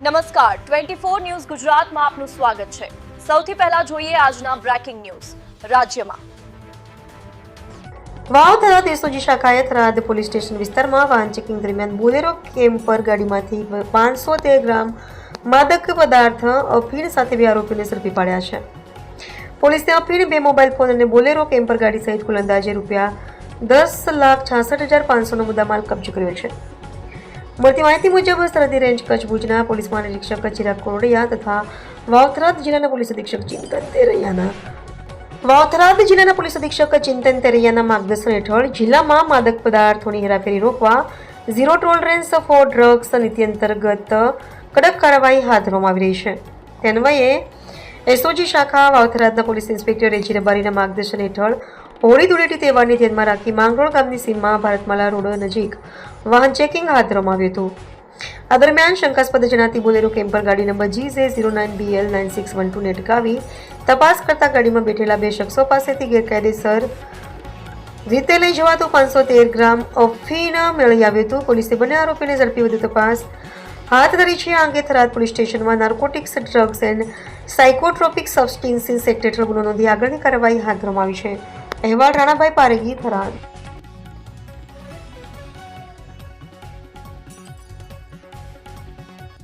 નમસ્કાર 24 ન્યૂઝ ગુજરાતમાં આપનું સ્વાગત છે। સૌથી પહેલા જોઈએ આજના બ્રેકિંગ ન્યૂઝ। રાજ્યમાં વાવ થરાદ એસઓજી શાખાએ થરાદ પોલીસ સ્ટેશન વિસ્તારમાં વાહન ચેકિંગ દરમિયાન બોલેરો કેમ્પર ગાડીમાંથી 513 ગ્રામ માદક પદાર્થ અફીણ સાથે 2 આરોપીઓને ઝડપી પાડ્યા છે। પોલીસને અફીણ, 2 મોબાઈલ ફોન અને બોલેરો કેમ્પર ગાડી સહિત કુલ અંદાજે ₹10,66,500નો મુદ્દામાલ કબજે કર્યો છે। મળતી માહિતી મુજબ સરહદી રેન્જ કચ્છ ભુજના પોલીસ મહાનિરીક્ષક ચિરાગ કોરડિયા તથા વાવ-થરાદ જિલ્લાના પોલીસ અધિક્ષક ચિંતન તેરૈયાના માર્ગદર્શન હેઠળ જિલ્લામાં માદક પદાર્થોની હેરાફેરી રોકવા ઝીરો ટોલરન્સ ફોર ડ્રગ્સ નીતિ અંતર્ગત કડક કાર્યવાહી હાથ ધરવામાં આવી રહી છે। તે અન્વયે એસઓજી શાખા વાવ-થરાદના પોલીસ ઇન્સ્પેક્ટર એજી રબારીના માર્ગદર્શન હેઠળ હોળી ધૂળેટી તહેવારને ધ્યાનમાં રાખી માંગરોળ ગામની સીમમાં ભારતમાલા રોડ નજીક વાહન ચેકિંગ હાથ ધરવામાં આવ્યું હતું। આ દરમિયાન શંકાસ્પદ જણાતી બોલેરો કેમ્પર ગાડી નંબર GJ09BL9612ને અટકાવી તપાસ કરતા ગાડીમાં બેઠેલા 2 શખ્સો પાસેથી ગેરકાયદેસર રીતે લઈ જવાતું 513 ગ્રામ અફીણ મળી આવ્યું હતું। પોલીસે બંને આરોપીને ઝડપી વધુ તપાસ હાથ ધરી છે। આ અંગે થરાદ પોલીસ સ્ટેશનમાં narcotics, drugs and psychotropic substances act હેઠળ ગુનો નોંધી આગળની કાર્યવાહી હાથ ધરવામાં આવી છે। અહેવાલ રાણાભાઈ પારેગી, થરાદ।